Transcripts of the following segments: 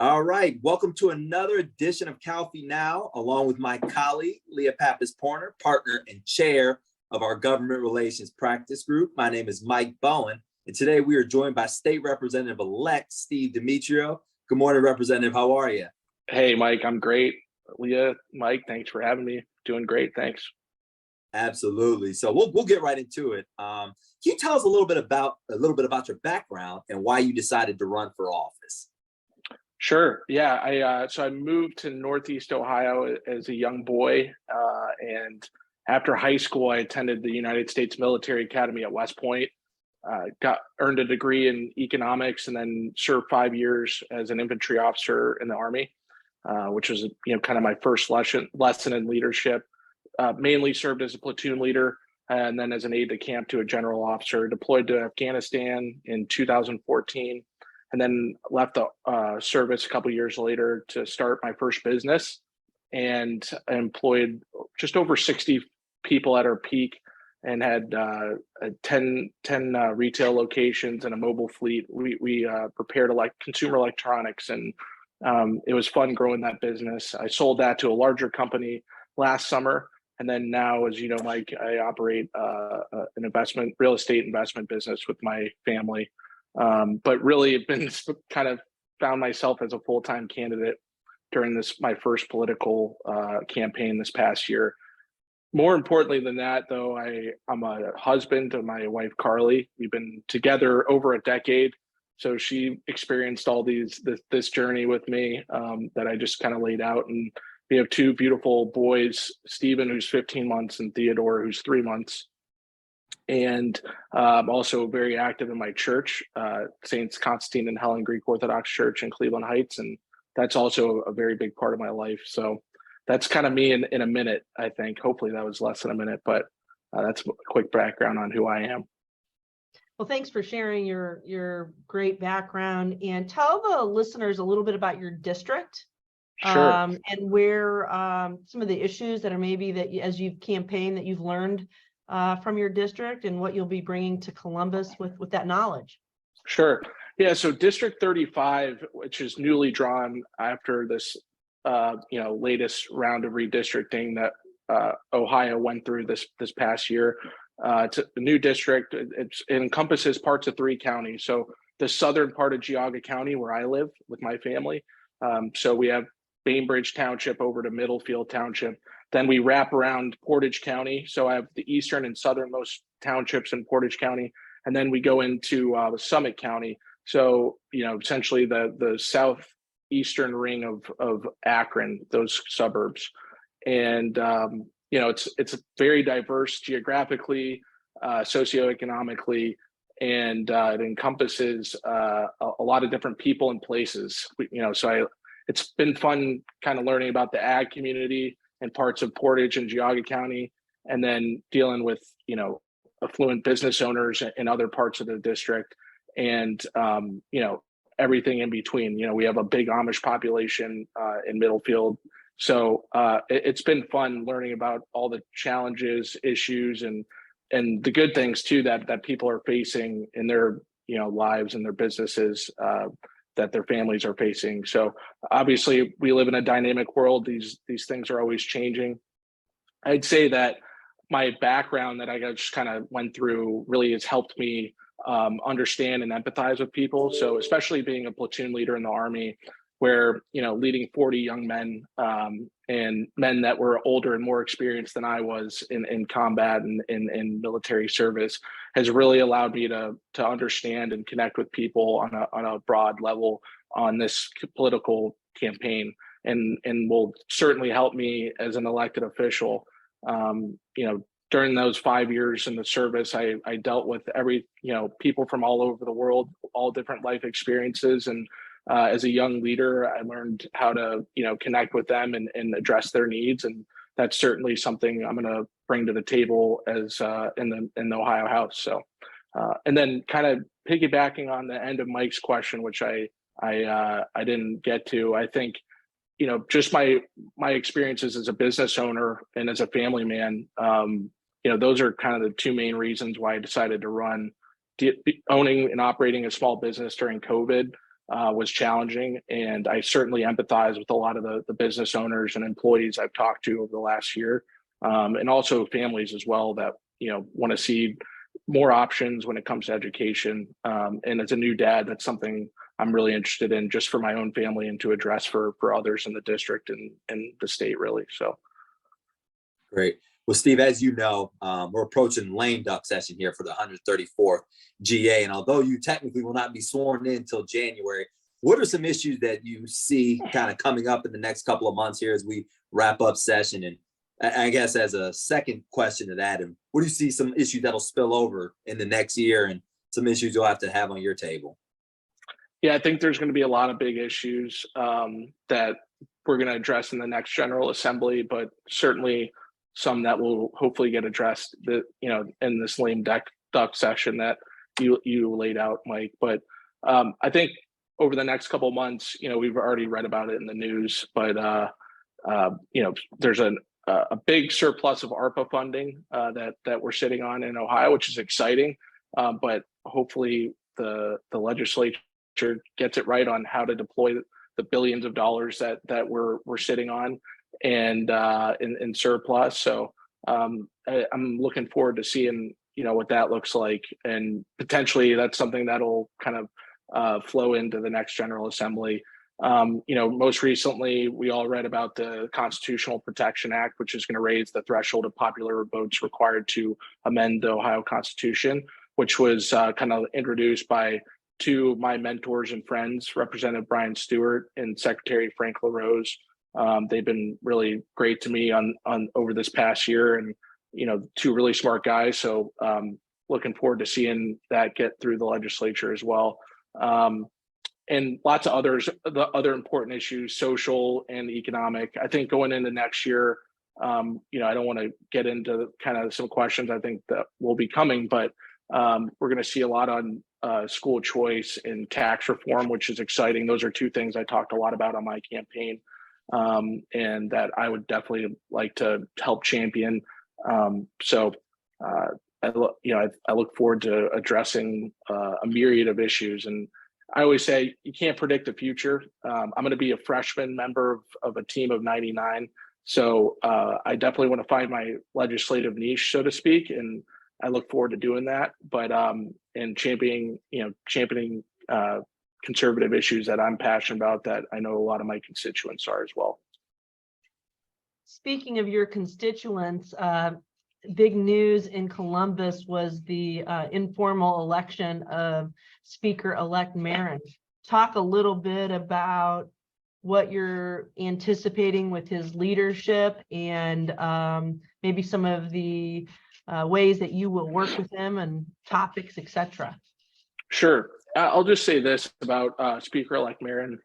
All right, welcome to another edition of Calfee Now, along with my colleague, Leah Pappas Porner, partner and chair of our Government Relations Practice Group. My name is Mike Bowen, and today we are joined by State Representative-elect Demetriou. Good morning, Representative. How are you? Hey, Mike, I'm great. Leah, Mike, thanks for having me. Doing great, thanks. Absolutely. So we'll get right into it. Can you tell us a little bit about your background and why you decided to run for office? Sure. Yeah, I moved to Northeast Ohio as a young boy, and after high school, I attended the United States Military Academy at West Point. Earned a degree in economics, and then served 5 years as an infantry officer in the Army, which was kind of my first lesson in leadership. Mainly served as a platoon leader, and then as an aide de camp to a general officer. Deployed to Afghanistan in 2014. And then left the service a couple of years later to start my first business, and employed just over 60 people at our peak, and had 10 retail locations and a mobile fleet. We prepared consumer electronics, and it was fun growing that business. I sold that to a larger company last summer, and then now, as you know, Mike, I operate an real estate investment business with my family. But really, I've been kind of found myself as a full-time candidate during my first political campaign this past year. More importantly than that, though, I'm a husband to my wife, Carly. We've been together over a decade. So she experienced all this journey with me that I just kind of laid out. And we have two beautiful boys, Stephen, who's 15 months, and Theodore, who's 3 months. And I'm also very active in my church, Saints Constantine and Helen Greek Orthodox Church in Cleveland Heights. And that's also a very big part of my life. So that's kind of me in a minute, I think. Hopefully that was less than a minute, but that's a quick background on who I am. Well, thanks for sharing your great background, and tell the listeners a little bit about your district. Sure. And where some of the issues that are maybe that as you've campaigned that you've learned from your district, and what you'll be bringing to Columbus with that knowledge. Sure. Yeah. So District 35, which is newly drawn after this, latest round of redistricting that Ohio went through this past year. It's a new district. It encompasses parts of 3 counties. So the southern part of Geauga County, where I live with my family. So we have Bainbridge Township over to Middlefield Township. Then we wrap around Portage County. So I have the eastern and southernmost townships in Portage County. And then we go into the Summit County. So, essentially the southeastern ring of Akron, those suburbs. And, it's very diverse geographically, socioeconomically, and it encompasses a lot of different people and places. It's been fun kind of learning about the ag community and parts of Portage and Geauga County, and then dealing with, affluent business owners in other parts of the district, and, everything in between. We have a big Amish population in Middlefield. So it's been fun learning about all the challenges, issues, and the good things too that people are facing in their, lives and their businesses, that their families are facing. So obviously we live in a dynamic world. These things are always changing. I'd say that my background that I just kind of went through really has helped me understand and empathize with people. So especially being a platoon leader in the Army, where, leading 40 young men and men that were older and more experienced than I was in combat and in military service, has really allowed me to understand and connect with people on a broad level on this political campaign, and will certainly help me as an elected official. During those 5 years in the service, I dealt with people from all over the world, all different life experiences, and as a young leader, I learned how to, connect with them and address their needs. And that's certainly something I'm going to bring to the table as in the Ohio House. So, and then kind of piggybacking on the end of Mike's question, which I didn't get to, I think, just my experiences as a business owner and as a family man, those are kind of the 2 main reasons why I decided to run. Owning and operating a small business during COVID was challenging. And I certainly empathize with a lot of the business owners and employees I've talked to over the last year, and also families as well that, want to see more options when it comes to education. And as a new dad, that's something I'm really interested in just for my own family and to address for others in the district and the state, really. So. Great. Well, Steve, as you know, we're approaching lame duck session here for the 134th GA. And although you technically will not be sworn in until January, what are some issues that you see kind of coming up in the next couple of months here as we wrap up session? And I guess as a second question to that, and what do you see some issues that'll spill over in the next year and some issues you'll have to have on your table? Yeah, I think there's going to be a lot of big issues that we're going to address in the next General Assembly, but certainly some that will hopefully get addressed in this lame duck session that you laid out, Mike. But I think over the next couple of months, we've already read about it in the news, but there's a big surplus of ARPA funding that we're sitting on in Ohio, which is exciting. But hopefully the legislature gets it right on how to deploy the billions of dollars that we're sitting on and in surplus. So I'm looking forward to seeing what that looks like, and potentially that's something that'll kind of flow into the next General Assembly. Most recently we all read about the Constitutional Protection Act, which is going to raise the threshold of popular votes required to amend the Ohio Constitution, which was kind of introduced by two of my mentors and friends, Representative Brian Stewart and Secretary Frank LaRose. They've been really great to me on over this past year, and two really smart guys. So looking forward to seeing that get through the legislature as well. And lots of the other important issues, social and economic. I think going into next year, I don't want to get into kind of some questions I think that will be coming, but we're going to see a lot on school choice and tax reform, which is exciting. Those are two things I talked a lot about on my campaign, and that I would definitely like to help champion. I look forward to addressing a myriad of issues. And I always say you can't predict the future. I'm going to be a freshman member of a team of 99. So I definitely want to find my legislative niche, so to speak, and I look forward to doing that. But and championing conservative issues that I'm passionate about, that I know a lot of my constituents are as well. Speaking of your constituents, big news in Columbus was the informal election of Speaker-elect Marin. Talk a little bit about what you're anticipating with his leadership, and maybe some of the ways that you will work with him and topics, etc. Sure. I'll just say this about Speaker-elect Marin.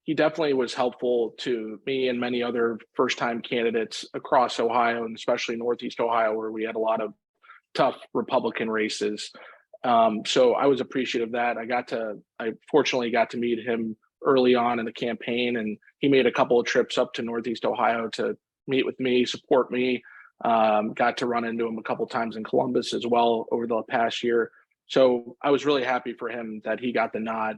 He definitely was helpful to me and many other first-time candidates across Ohio, and especially Northeast Ohio, where we had a lot of tough Republican races. So I was appreciative of that. I fortunately got to meet him early on in the campaign, and he made a couple of trips up to Northeast Ohio to meet with me, support me. Got to run into him a couple of times in Columbus as well over the past year. So I was really happy for him that he got the nod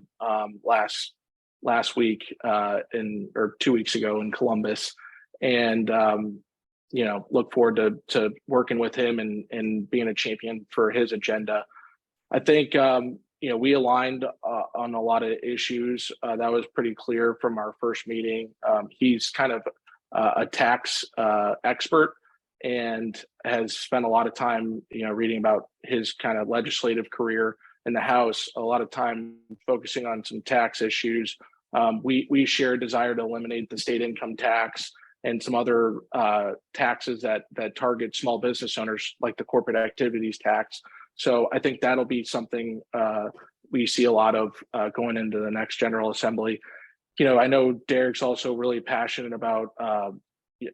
last week or 2 weeks ago in Columbus, and look forward to working with him and being a champion for his agenda. I think we aligned on a lot of issues. That was pretty clear from our first meeting. He's kind of a tax expert and has spent a lot of time reading about his kind of legislative career in the House, a lot of time focusing on some tax issues. We share a desire to eliminate the state income tax and some other taxes that target small business owners, like the corporate activities tax. So I think that'll be something we see a lot of going into the next General Assembly. I know Derek's also really passionate about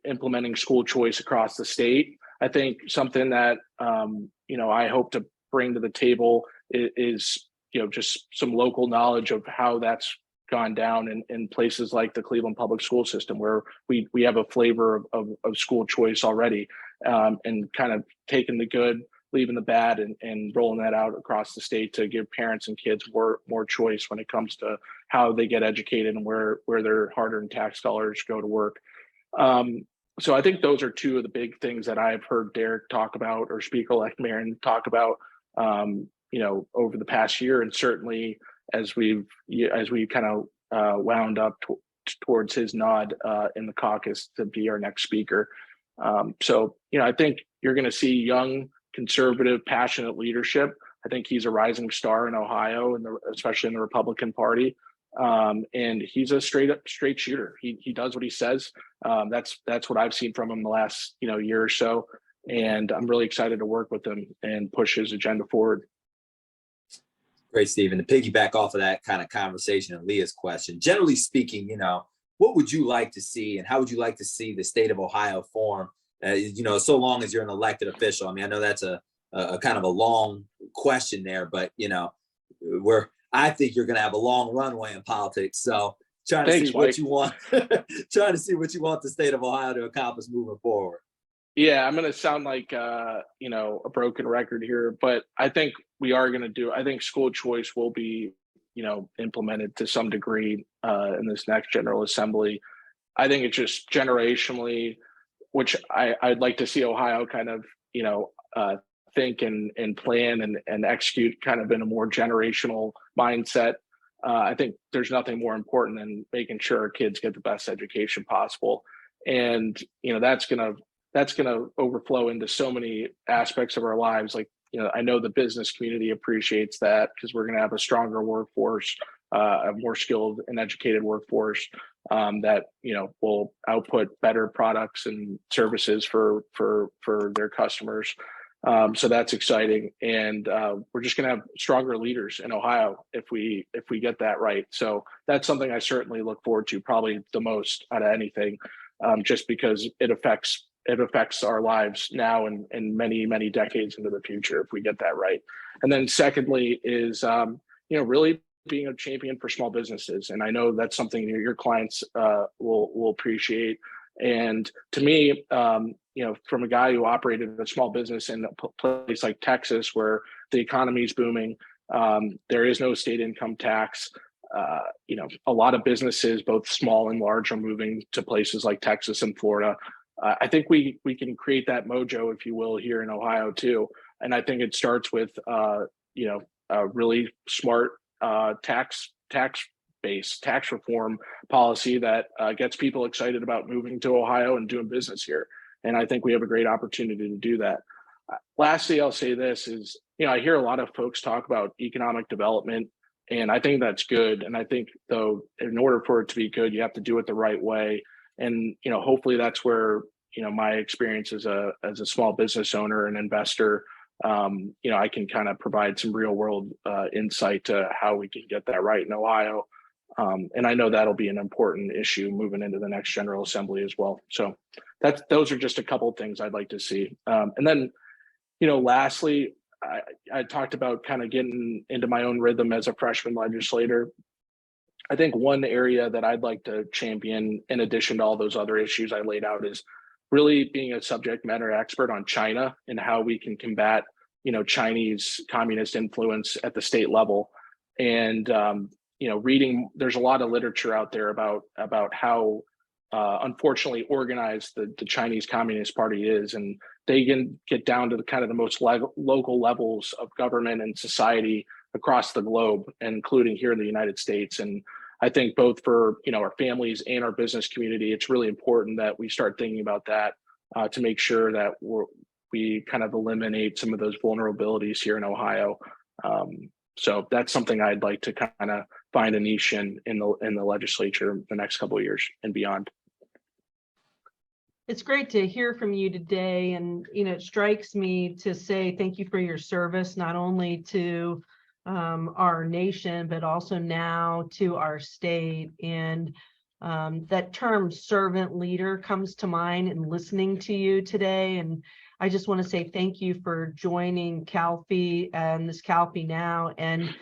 implementing school choice across the state. I think something that I hope to bring to the table is just some local knowledge of how that's gone down in places like the Cleveland public school system, where we have a flavor of school choice already, and kind of taking the good leaving the bad and rolling that out across the state to give parents and kids more choice when it comes to how they get educated and where their hard-earned tax dollars go to work. So I think those are two of the big things that I've heard Derek talk about, or Speaker-elect Marin talk about, over the past year, and certainly as we kind of wound up towards his nod in the caucus to be our next speaker. So I think you're going to see young, conservative, passionate leadership. I think he's a rising star in Ohio, and especially in the Republican Party. And he's a straight shooter. He does what he says. That's what I've seen from him the last year or so, and I'm really excited to work with him and push his agenda forward. Great, Stephen. To piggyback off of that kind of conversation and Leah's question, generally speaking, what would you like to see, and how would you like to see the state of Ohio form? So long as you're an elected official. I mean, I know that's a kind of a long question there, but I think you're going to have a long runway in politics. So trying to see what you want the state of Ohio to accomplish moving forward. Yeah, I'm going to sound like a broken record here, but I think we are going to I think school choice will be implemented to some degree in this next General Assembly. I think it's just generationally, which I'd like to see Ohio kind of think and plan and execute kind of in a more generational mindset. I think there's nothing more important than making sure our kids get the best education possible, and that's gonna overflow into so many aspects of our lives. Like I know the business community appreciates that, because we're going to have a stronger workforce, a more skilled and educated workforce that will output better products and services for their customers. So that's exciting, and we're just going to have stronger leaders in Ohio if we get that right. So that's something I certainly look forward to, probably the most out of anything, just because it affects our lives now and many decades into the future if we get that right. And then secondly is really being a champion for small businesses, and I know that's something your clients will appreciate. And to me, from a guy who operated a small business in a place like Texas, where the economy is booming, there is no state income tax. A lot of businesses, both small and large, are moving to places like Texas and Florida. I think we can create that mojo, if you will, here in Ohio too. And I think it starts with a really smart tax-based tax reform policy that gets people excited about moving to Ohio and doing business here. And I think we have a great opportunity to do that. Lastly, I'll say this is, I hear a lot of folks talk about economic development, and I think that's good. And I think, though, in order for it to be good, you have to do it the right way. And hopefully that's where my experience as a small business owner and investor, I can kind of provide some real world insight to how we can get that right in Ohio. And I know that'll be an important issue moving into the next General Assembly as well. So those are just a couple of things I'd like to see. And then, lastly, I talked about kind of getting into my own rhythm as a freshman legislator. I think one area that I'd like to champion, in addition to all those other issues I laid out, is really being a subject matter expert on China and how we can combat, Chinese communist influence at the state level. And, reading, there's a lot of literature out there about how unfortunately organized the Chinese Communist Party is. And they can get down to the kind of the most local levels of government and society across the globe, including here in the United States. And I think both for our families and our business community, it's really important that we start thinking about that to make sure that we kind of eliminate some of those vulnerabilities here in Ohio. So that's something I'd like to kind of find a niche in the legislature the next couple of years and beyond. It's great to hear from you today, and it strikes me to say thank you for your service, not only to our nation, but also now to our state. And that term servant leader comes to mind in listening to you today. And I just want to say thank you for joining Calfee and this Calfee Now, and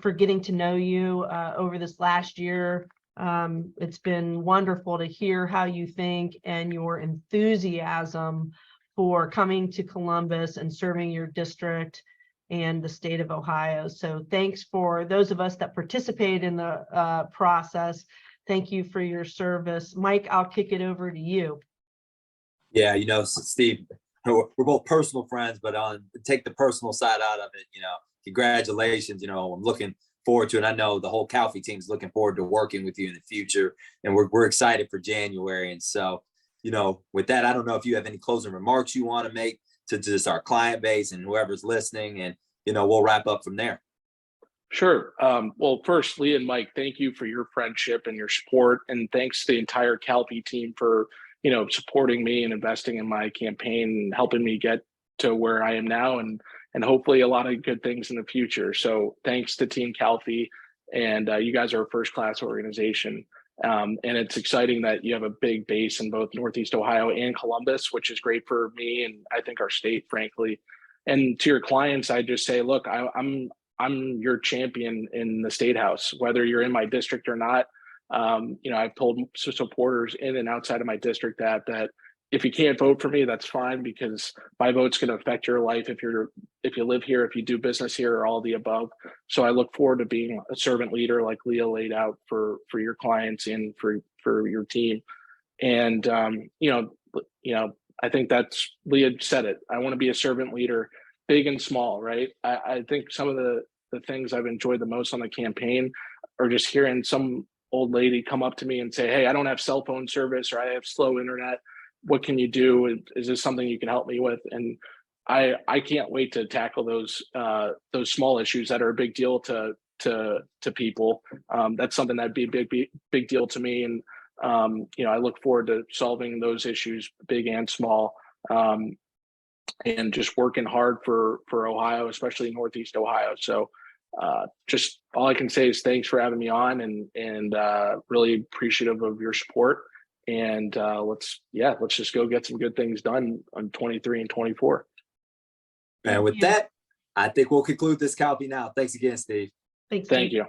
for getting to know you over this last year. It's been wonderful to hear how you think and your enthusiasm for coming to Columbus and serving your district and the state of Ohio. So thanks for those of us that participated in the process. Thank you for your service. Mike, I'll kick it over to you. Yeah, Steve, we're both personal friends, but take the personal side out of it, congratulations. I'm looking forward to it. I know the whole Calfee team is looking forward to working with you in the future, and we're excited for January. And so, with that, I don't know if you have any closing remarks you want to make to just our client base and whoever's listening, and we'll wrap up from there. Sure. Well, first, Leah and Mike, thank you for your friendship and your support, and thanks to the entire Calfee team for supporting me and investing in my campaign and helping me get to where I am now, and hopefully a lot of good things in the future. So thanks to Team Calfee, and you guys are a first-class organization. And it's exciting that you have a big base in both Northeast Ohio and Columbus, which is great for me and I think our state, frankly. And to your clients, I just say, look, I'm your champion in the State House, whether you're in my district or not. I've told supporters in and outside of my district that if you can't vote for me, that's fine, because my vote's going to affect your life if you live here, if you do business here, or all the above. So I look forward to being a servant leader like Leah laid out for your clients and for your team. And I think that's, Leah said it. I want to be a servant leader, big and small, right? I think some of the things I've enjoyed the most on the campaign are just hearing some old lady come up to me and say, hey, I don't have cell phone service, or I have slow internet. What can you do? Is this something you can help me with? And I can't wait to tackle those small issues that are a big deal to people. That's something that'd be a big deal to me. And I look forward to solving those issues, big and small, and just working hard for Ohio, especially Northeast Ohio. So just all I can say is thanks for having me on, and really appreciative of your support. And let's just go get some good things done on 23 and 24. And with that, I think we'll conclude this Calfee Now. Thanks again, Steve. Thanks. Thank you.